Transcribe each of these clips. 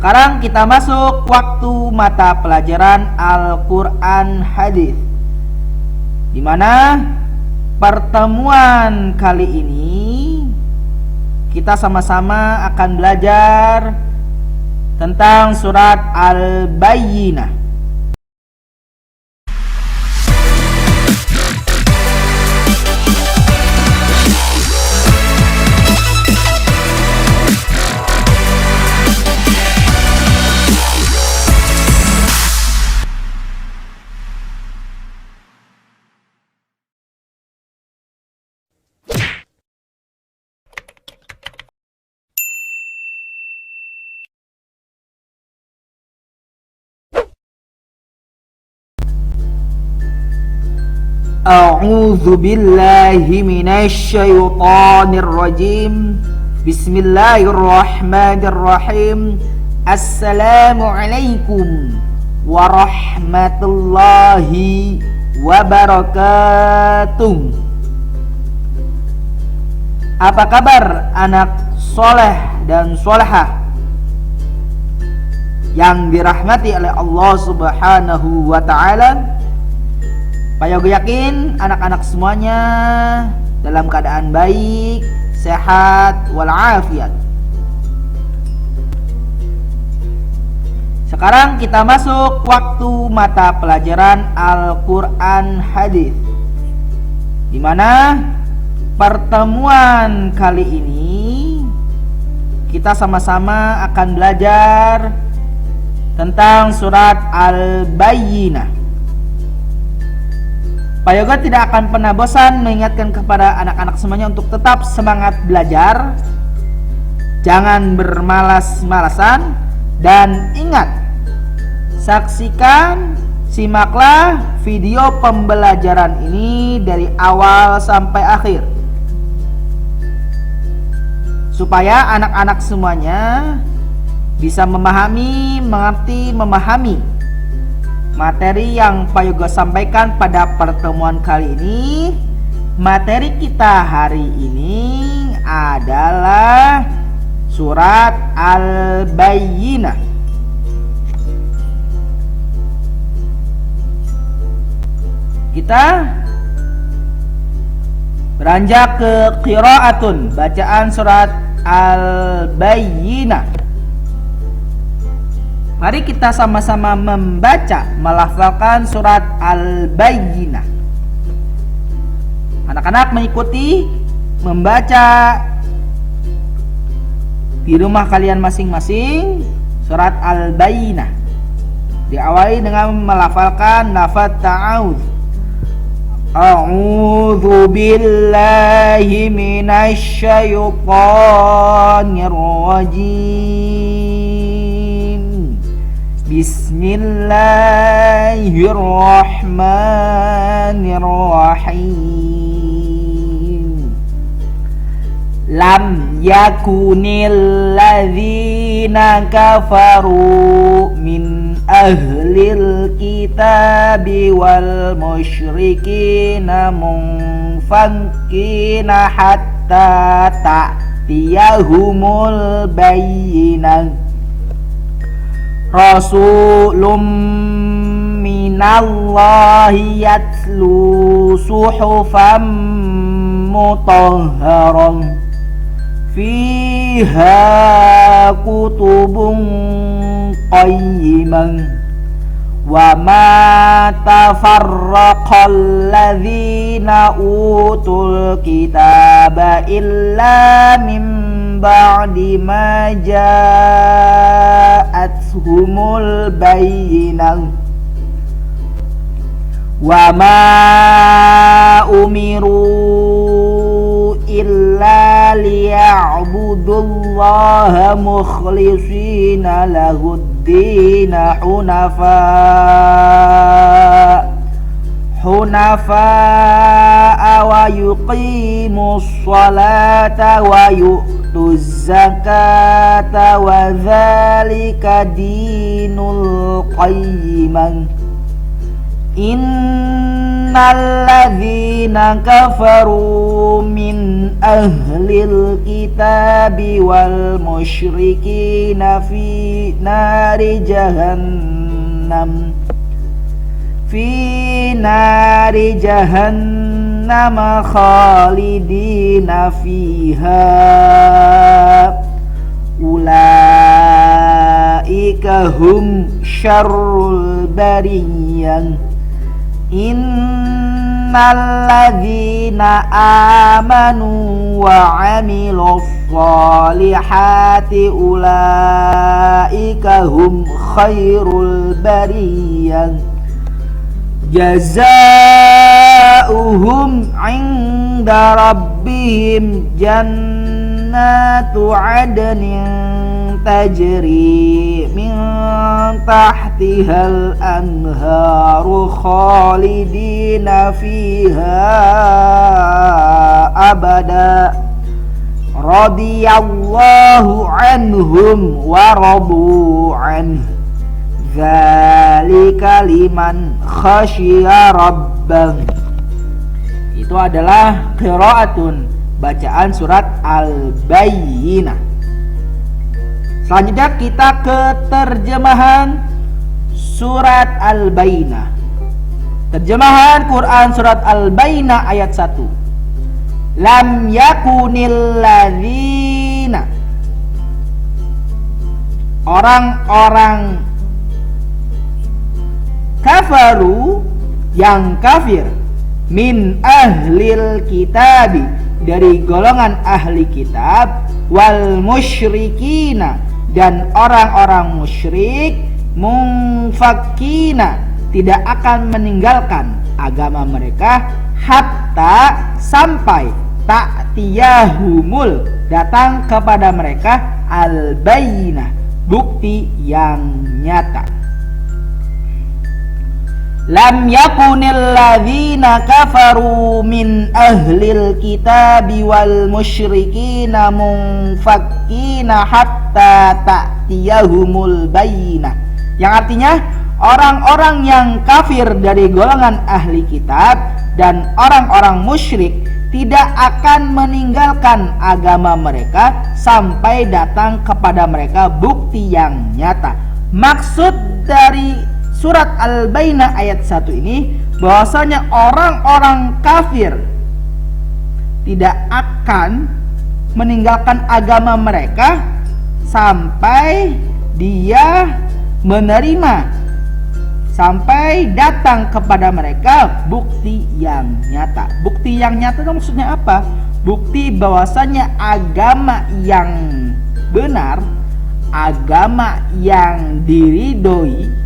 Sekarang kita masuk waktu mata pelajaran Al-Quran Hadis, di mana pertemuan kali ini kita sama-sama akan belajar tentang surat Al-Bayyinah. A'udzu billahi minasy syaithanir rajim. Bismillahirrahmanirrahim. Assalamualaikum warahmatullahi wabarakatuh. Apa kabar anak soleh dan solehah yang dirahmati oleh Allah Subhanahu wa ta'ala? Pak Yoga yakin anak-anak semuanya dalam keadaan baik, sehat, walafiat. Sekarang kita masuk waktu mata pelajaran Al-Quran Hadis, di mana pertemuan kali ini kita sama-sama akan belajar tentang surat Al-Bayyinah. Pak Yoga tidak akan pernah bosan mengingatkan kepada anak-anak semuanya untuk tetap semangat belajar, jangan bermalas-malasan, dan ingat, saksikan, simaklah video pembelajaran ini dari awal sampai akhir, supaya anak-anak semuanya bisa memahami, mengerti, memahami materi yang Pak Yoga sampaikan pada pertemuan kali ini. Materi kita hari ini adalah surat Al-Bayyinah. Kita beranjak ke qiraatun, bacaan surat Al-Bayyinah. Mari kita sama-sama membaca, melafalkan surat Al-Bayyinah. Anak-anak mengikuti membaca di rumah kalian masing-masing surat Al-Bayyinah. Diawali dengan melafalkan lafaz ta'awudz. A'udzu billahi minasy syaithanir rajim. Bismillahirrahmanirrahim. Lam yakunil ladzina kafaru min ahlil kitabi wal musyrikina munfakkina hatta ta'tiyahumul bayyinah. Rasulun minallahi yatlu suhufan mutahharan fiha kutubun qayyiman wa ma tafarraqal ladzina utul kitaba illa min ba'di ma ja'athumul bayyinah wa ma umiru illa liya'budullaha mukhlishina lahuddina hunafa wa yuqimus salata wa yu'tuz zakata wa dzalika dinul qayyimah. Innalladzina kafaru min ahlil kitabi wal musyrikina fi nari jahannam khalidina fiha ulaika hum syarrul bariyah. Innalladzina amanu wa 'amilus sholihati ulaika hum khairul bariyah. Jazaohum 'inda rabbihim jannatu 'adnin tajri min tahtihal anharu khalidina fiha abada radiyallahu anhum wa radu anhu dzalika liman khasyiya rabbah. Itu adalah qiraatun, bacaan surat Al-Bayyinah. Selanjutnya kita ke terjemahan surat Al-Bayyinah. Terjemahan Quran surat Al-Bayyinah ayat 1. Lam yakunil ladzina, orang-orang kafaru yang kafir, min ahlil kitabi, dari golongan ahli kitab, wal musyrikina, dan orang-orang musyrik, munfakkina, tidak akan meninggalkan agama mereka, hatta, sampai, ta'tiyahumul, datang kepada mereka, al-bayyinah, bukti yang nyata. Lam yakunil ladzina kafaru min ahlil kitabi wal musyrikina munfakkina hatta ta'tiyahumul bayyinah. Yang artinya orang-orang yang kafir dari golongan ahli kitab dan orang-orang musyrik tidak akan meninggalkan agama mereka sampai datang kepada mereka bukti yang nyata. Maksud dari surat Al-Bayyinah ayat 1 ini bahwasanya orang-orang kafir tidak akan meninggalkan agama mereka sampai dia menerima, sampai datang kepada mereka bukti yang nyata. Bukti yang nyata itu maksudnya apa? Bukti bahwasanya agama yang benar, agama yang diridhoi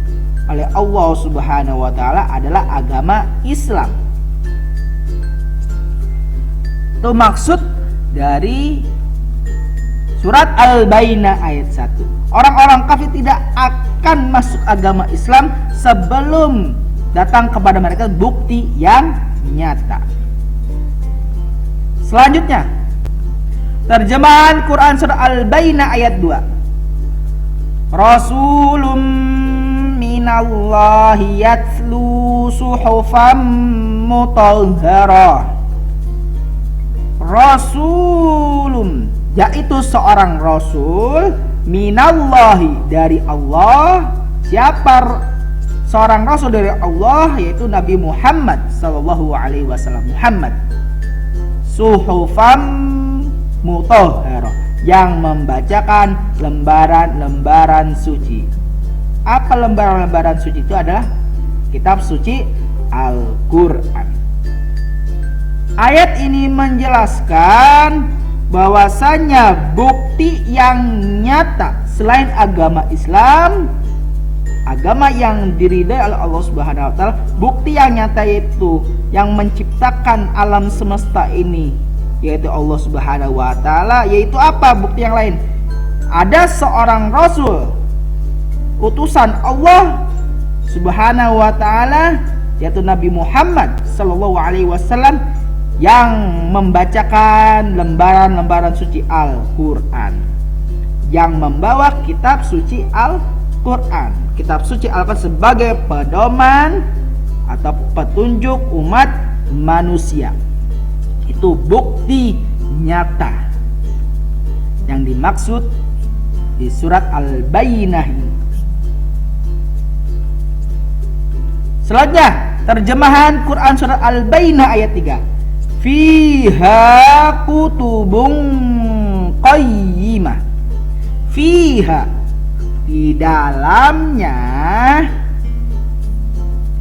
oleh Allah Subhanahu wa taala adalah agama Islam. Itu maksud dari surat Al-Bayyinah ayat 1. Orang-orang kafir tidak akan masuk agama Islam sebelum datang kepada mereka bukti yang nyata. Selanjutnya, terjemahan Quran surah Al-Bayyinah ayat 2. Rasulun minallahi yatlu suhufan mutahharah. Rasulun, yaitu seorang rasul, minallahi, dari Allah. Siapa seorang rasul dari Allah? Yaitu Nabi Muhammad sallallahu alaihi wasallam. Muhammad, suhufan mutahharah, yang membacakan lembaran-lembaran suci. Apa lembaran-lembaran suci itu? Adalah kitab suci Al-Quran. Ayat ini menjelaskan bahwasanya bukti yang nyata selain agama Islam, agama yang diridhai oleh Allah Subhanahu wa taala, bukti yang nyata yaitu yang menciptakan alam semesta ini, yaitu Allah Subhanahu wa taala. Yaitu apa bukti yang lain? Ada seorang rasul, utusan Allah Subhanahu wa taala, yaitu Nabi Muhammad sallallahu alaihi wasallam, yang membacakan lembaran-lembaran suci Al-Quran, yang membawa kitab suci Al-Quran, kitab suci Al-Quran sebagai pedoman atau petunjuk umat manusia. Itu bukti nyata yang dimaksud di surat Al-Bayyinah ini. Selanjutnya, terjemahan Quran surat Al-Bayyinah ayat 3. Fiha kutubun qayyimah. Fiha, di dalamnya.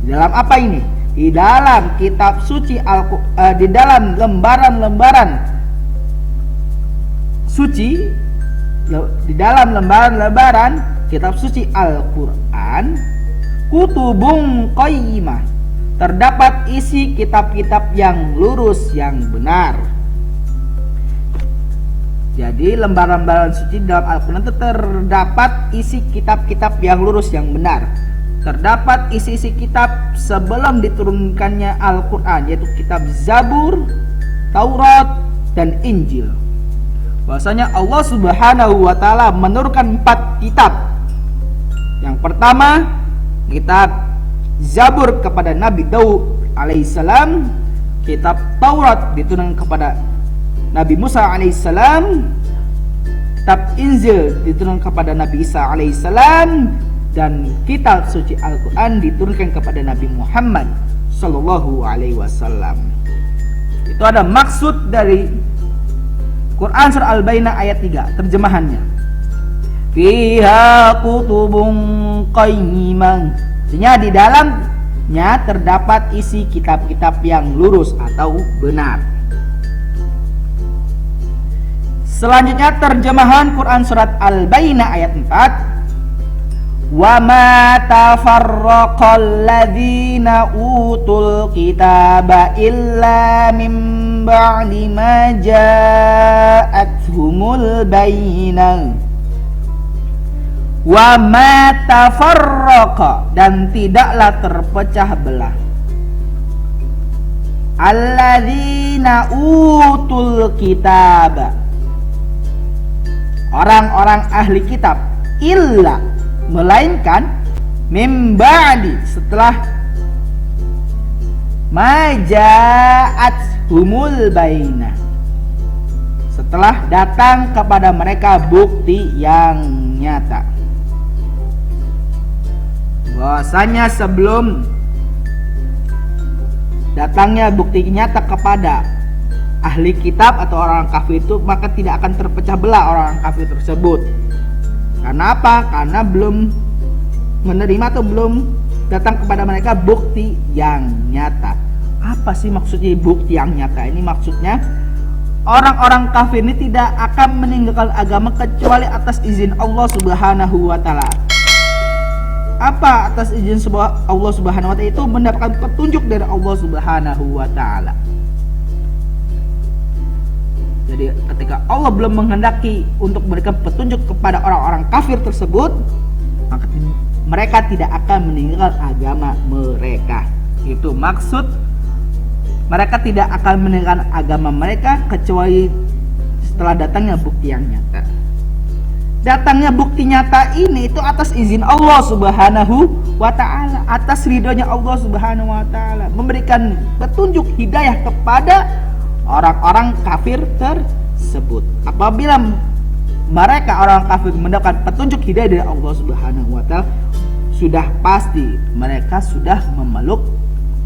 Di dalam apa ini? Di dalam kitab suci di dalam lembaran-lembaran suci, di dalam lembaran-lembaran kitab suci Al-Quran, kutubun qayyimah, terdapat isi kitab-kitab yang lurus, yang benar. Jadi lembaran-lembaran suci dalam Al-Quran itu terdapat isi kitab-kitab yang lurus, yang benar. Terdapat isi-isi kitab sebelum diturunkannya Al-Quran, yaitu kitab Zabur, Taurat, dan Injil. Bahwasanya Allah Subhanahu wa Ta'ala menurunkan 4 kitab. Yang pertama, kitab Zabur kepada Nabi Daud alaihissalam, kitab Taurat diturunkan kepada Nabi Musa alaihissalam, kitab Injil diturunkan kepada Nabi Isa alaihissalam, dan kitab suci Al-Quran diturunkan kepada Nabi Muhammad sallallahu alaihi wasallam. Itu ada maksud dari Quran surah Al-Bayyinah ayat 3, terjemahannya. Fiha kutubun qayyimah. Artinya di dalamnya terdapat isi kitab-kitab yang lurus atau benar. Selanjutnya terjemahan Quran surat Al-Bayyinah ayat 4. Wa ma tafarraqal ladzina utul kitaba illa min ba'di ma ja'athumul bayyinah. Wa ma tafarraqa, dan tidaklah terpecah belah, alladzina utul kitaba, orang-orang ahli kitab, illa, melainkan, mim ba'di, setelah, maja'athumul bayyinah, setelah datang kepada mereka bukti yang nyata. Bahwasanya sebelum datangnya bukti nyata kepada ahli kitab atau orang kafir itu, maka tidak akan terpecah belah orang kafir tersebut. Karena apa? Karena belum menerima atau belum datang kepada mereka bukti yang nyata. Apa sih maksudnya bukti yang nyata? Ini maksudnya orang-orang kafir ini tidak akan meninggalkan agama kecuali atas izin Allah Subhanahu wa Ta'ala. Apa atas izin Allah Subhanahu wa Ta'ala? Itu mendapatkan petunjuk dari Allah Subhanahu wa Ta'ala. Jadi ketika Allah belum menghendaki untuk memberikan petunjuk kepada orang-orang kafir tersebut, maka mereka tidak akan meninggalkan agama mereka. Itu maksud, mereka tidak akan meninggalkan agama mereka kecuali setelah datangnya bukti yang nyata. Datangnya bukti nyata ini itu atas izin Allah Subhanahu wa Ta'ala, atas ridhonya Allah Subhanahu wa Ta'ala, memberikan petunjuk hidayah kepada orang-orang kafir tersebut. Apabila mereka orang kafir mendapat petunjuk hidayah dari Allah Subhanahu wa Ta'ala, sudah pasti mereka sudah memeluk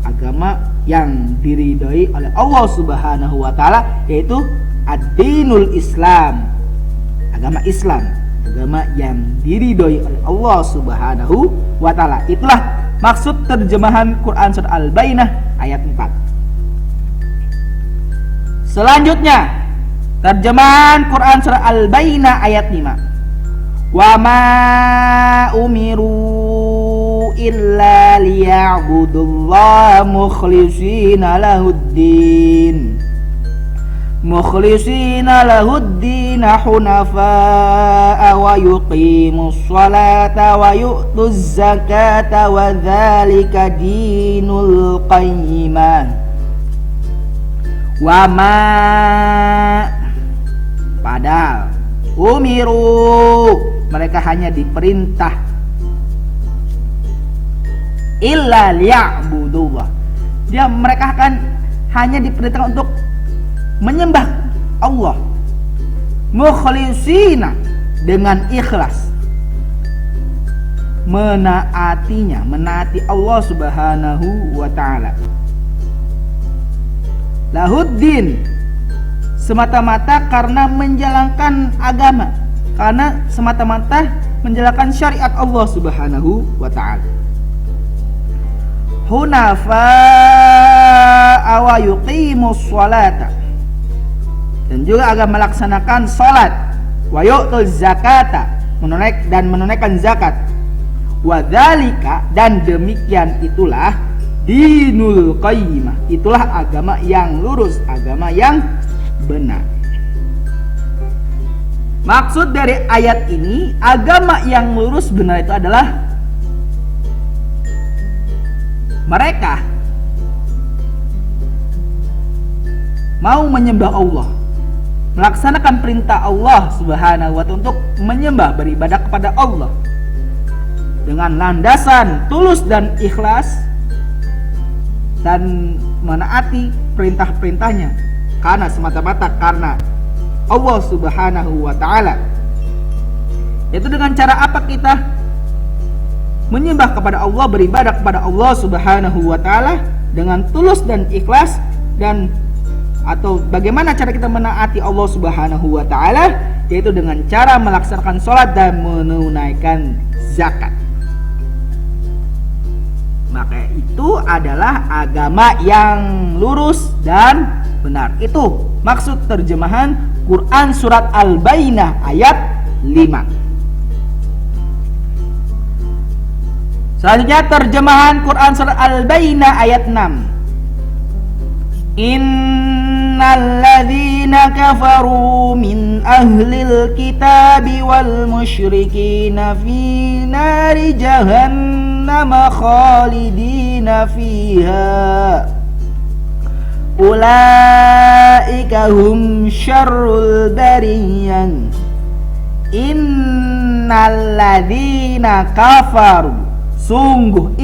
agama yang diridhoi oleh Allah Subhanahu wa Ta'ala, yaitu ad-dinul Islam, agama Islam, agama yang diridhoi oleh Allah Subhanahu wa Ta'ala. Itulah maksud terjemahan Quran surah Al-Bayyinah ayat 4. Selanjutnya terjemahan Quran surah Al-Bayyinah ayat 5. Wa ma umiru illa liya'budullaha mukhlishina lahuddin hunafa'a wa yuqimus salata wa yu'tuz zakata wa dzalika dinul qayyimah. Wa ma, padahal, umiru, mereka hanya diperintah illa liya'budullah. Mereka akan hanya diperintahkan untuk menyembah Allah mukhlisina, dengan ikhlas, menaati Allah Subhanahu wa ta'ala. Lahuddin, semata-mata karena menjalankan agama, karena semata-mata menjalankan syariat Allah Subhanahu wa ta'ala. Hunafa'a wa yuqimus sholata, dan juga agar melaksanakan salat, wa yu'tul zakata, menunaikan zakat, wa dzalika, dan demikian itulah dinul qayyimah, itulah agama yang lurus, agama yang benar. Maksud dari ayat ini, agama yang lurus benar itu adalah mereka mau menyembah Allah, melaksanakan perintah Allah Subhanahu wa ta'ala untuk menyembah, beribadah kepada Allah dengan landasan tulus dan ikhlas, dan menaati perintah-perintahnya karena semata-mata karena Allah Subhanahu wa ta'ala. Itu dengan cara apa kita menyembah kepada Allah, beribadah kepada Allah Subhanahu wa ta'ala dengan tulus dan ikhlas, dan atau bagaimana cara kita menaati Allah Subhanahu wa ta'ala, yaitu dengan cara melaksanakan sholat dan menunaikan zakat. Maka itu adalah agama yang lurus dan benar. Itu maksud terjemahan Quran surat Al-Bayyinah ayat 5. Selanjutnya terjemahan Quran surat Al-Bayyinah ayat 6. Innal ladzina kafaru min ahlil kitabi wal musyrikina fi nari jahannam khalidina fiha ulaika hum syarrul bariyah. Innal ladzina kafaru, sungguh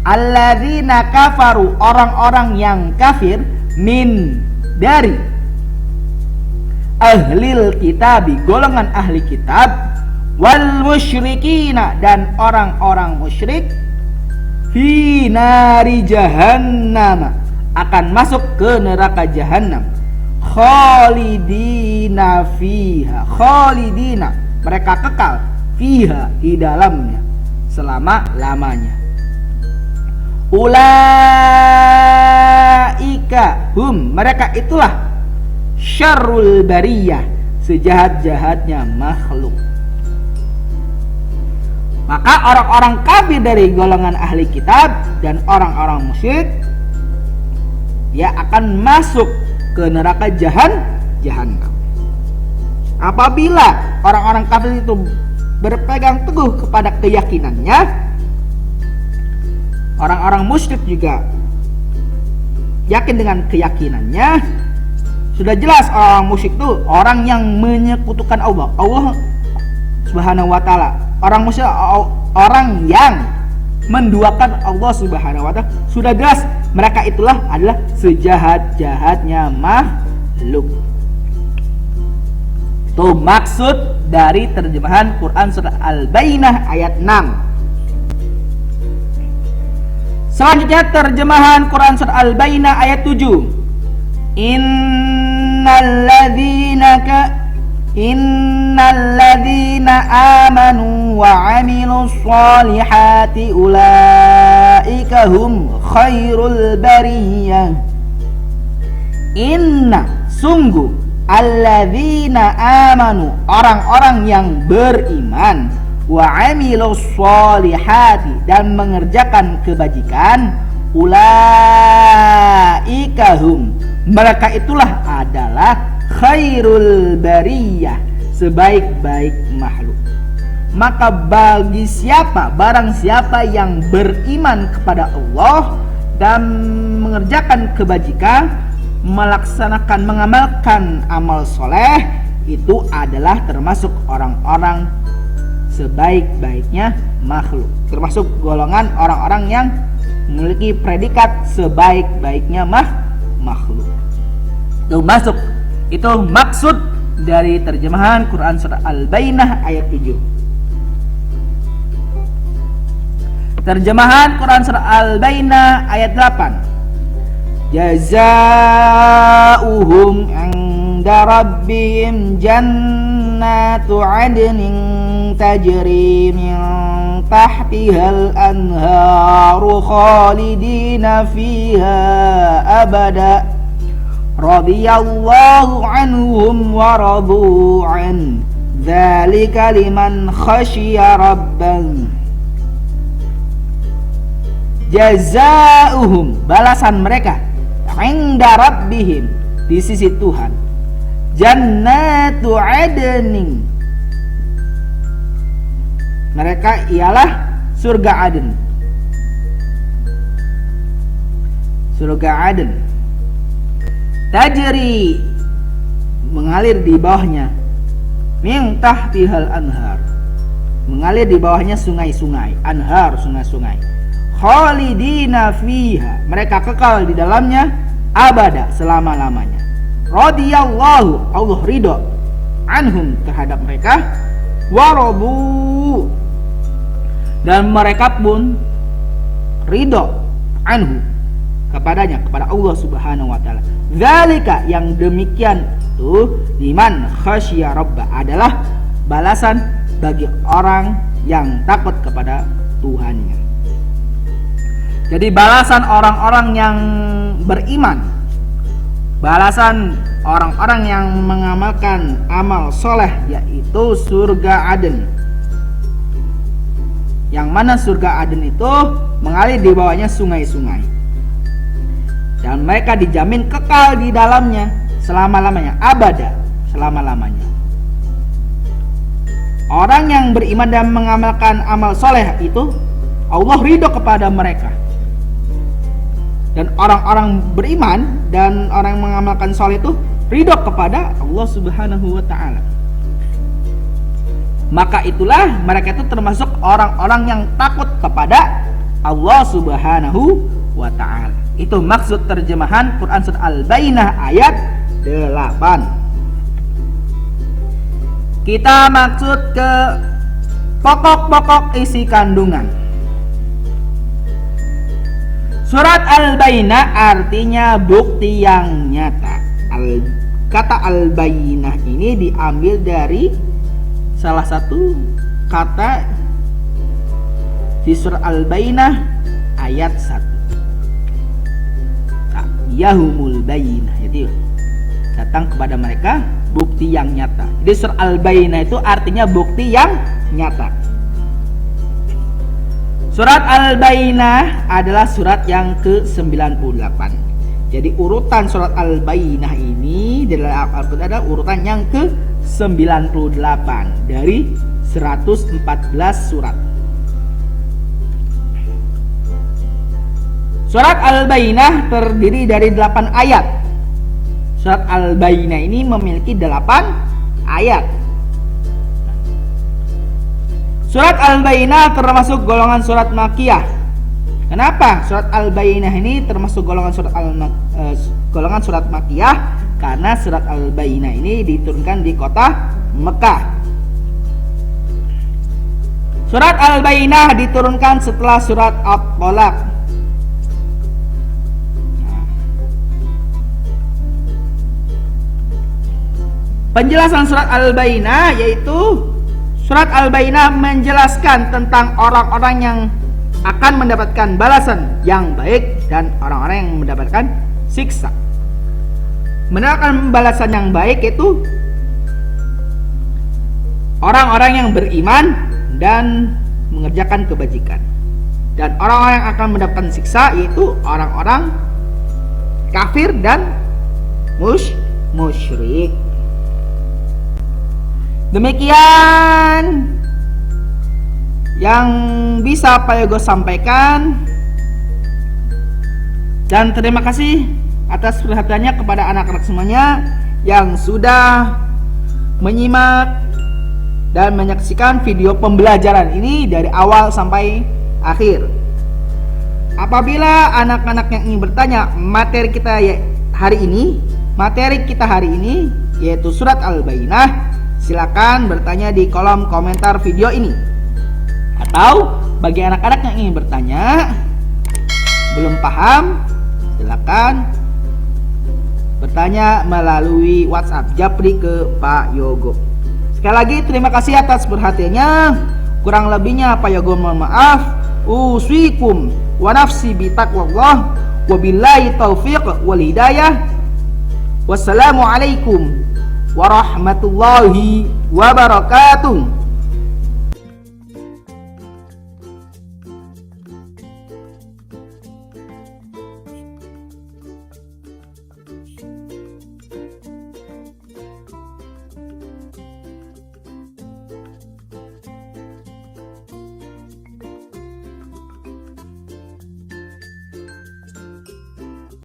alladzina kafaru, orang-orang yang kafir, min, dari, ahlil kitabi, golongan ahli kitab, wal musyrikina, dan orang-orang musyrik, fi nari jahannam, akan masuk ke neraka jahannam, khalidina fiha, khalidina, mereka kekal, fiha, di dalamnya, selama-lamanya. Ulaika hum, mereka itulah syarrul bariyah, sejahat-jahatnya makhluk. Maka orang-orang kafir dari golongan ahli kitab dan orang-orang musyrik, dia akan masuk ke neraka jahannam. Apabila orang-orang kafir itu berpegang teguh kepada keyakinannya, orang-orang musyrik juga yakin dengan keyakinannya, sudah jelas orang musyrik itu orang yang menyekutukan Allah Subhanahu wa ta'ala. Orang musyrik orang yang menduakan Allah Subhanahu wa ta'ala. Sudah jelas mereka itulah adalah sejahat-jahatnya makhluk. Itu maksud dari terjemahan Quran surat Al-Bayyinah ayat 6. Selanjutnya terjemahan Quran surat Al-Bayyinah ayat 7. Innal ladzina amanu wa 'amilus sholihati ulaika hum khairul bariyah. Inna, sungguh, alladzina amanu, orang-orang yang beriman, wa 'amilus sholihati, dan mengerjakan kebajikan, ulaika hum, mereka itulah adalah khairul bariyah, sebaik-baik makhluk. Maka bagi siapa, barang siapa yang beriman kepada Allah dan mengerjakan kebajikan, melaksanakan, mengamalkan amal soleh, itu adalah termasuk orang-orang sebaik-baiknya makhluk. Termasuk golongan orang-orang yang memiliki predikat sebaik-baiknya makhluk. Itu masuk. Itu maksud dari terjemahan Quran surah Al-Bayyinah ayat 7. Terjemahan Quran surah Al-Bayyinah ayat 8. Jazaa'uhum 'inda rabbihim jannatu 'adnin tajri min tahtihal anharu khalidina fiha abada radiyallahu anhum wa radu an dzalika liman khasyiya rabban. Jazaa'uhum, balasan mereka, 'inda rabbihim, di sisi Tuhan, jannatu 'adnin, mereka ialah surga Aden. Surga Aden tajri, mengalir di bawahnya, min tahtihal anhar, mengalir di bawahnya sungai-sungai, anhar, sungai-sungai, khalidina fiha, mereka kekal di dalamnya abada, selama-lamanya. Radiyallahu, Allah ridho, anhum, terhadap mereka, waradu, dan mereka pun ridho, anhu, kepadanya, kepada Allah subhanahu wa ta'ala. Dzalika, yang demikian itu, liman khasyiya rabba, adalah balasan bagi orang yang takut kepada Tuhannya. Jadi balasan orang-orang yang beriman, balasan orang-orang yang mengamalkan amal soleh, yaitu surga Aden. Yang mana surga Aden itu mengalir di bawahnya sungai-sungai, dan mereka dijamin kekal di dalamnya selama-lamanya, abada, selama-lamanya. Orang yang beriman dan mengamalkan amal soleh itu, Allah ridho kepada mereka. Dan orang-orang beriman dan orang yang mengamalkan soleh itu ridho kepada Allah subhanahu wa ta'ala. Maka itulah mereka itu termasuk orang-orang yang takut kepada Allah subhanahu wa ta'ala. Itu maksud terjemahan Quran surah Al-Bayyinah ayat 8. Kita maksud ke pokok-pokok isi kandungan. Surat Al-Bayyinah artinya bukti yang nyata. Kata Al-Bayyinah ini diambil dari salah satu kata di surat Al-Bayyinah ayat 1. Yahumul bayyinah, jadi datang kepada mereka bukti yang nyata. Jadi surat Al-Bayyinah itu artinya bukti yang nyata. Surat Al-Bayyinah adalah surat yang ke-98. Jadi urutan surat Al-Bayyinah ini adalah urutan yang ke-98 dari 114 surat. Surat Al-Bayyinah terdiri dari 8 ayat. Surat Al-Bayyinah ini memiliki 8 ayat. Surat Al-Bayyinah termasuk golongan surat Makkiyah. Kenapa surat Al-Bayyinah ini termasuk golongan surat Makkiyah? Karena surat Al-Bayyinah ini diturunkan di kota Mekah. Surat Al-Bayyinah diturunkan setelah surat At-Tolaq. Penjelasan surat Al-Bayyinah yaitu surat Al-Bayyinah menjelaskan tentang orang-orang yang akan mendapatkan balasan yang baik dan orang-orang yang mendapatkan siksa. Mendapatkan balasan yang baik itu orang-orang yang beriman dan mengerjakan kebajikan. Dan orang-orang yang akan mendapatkan siksa yaitu orang-orang kafir dan musyrik. Demikian yang bisa Pak Yogo sampaikan, dan terima kasih atas perhatiannya kepada anak-anak semuanya yang sudah menyimak dan menyaksikan video pembelajaran ini dari awal sampai akhir. Apabila anak-anak yang ingin bertanya, materi kita hari ini yaitu surat Al-Bayyinah, silakan bertanya di kolom komentar video ini. Atau bagi anak-anak yang ingin bertanya belum paham, silakan bertanya melalui WhatsApp Japri ke Pak Yogo. Sekali lagi terima kasih atas perhatiannya. Kurang lebihnya Pak Yogo mohon maaf. Usikum wa nafsi bi taqwallah. Wabillahi taufiq wal hidayah. Wassalamualaikum warahmatullahi wabarakatuh.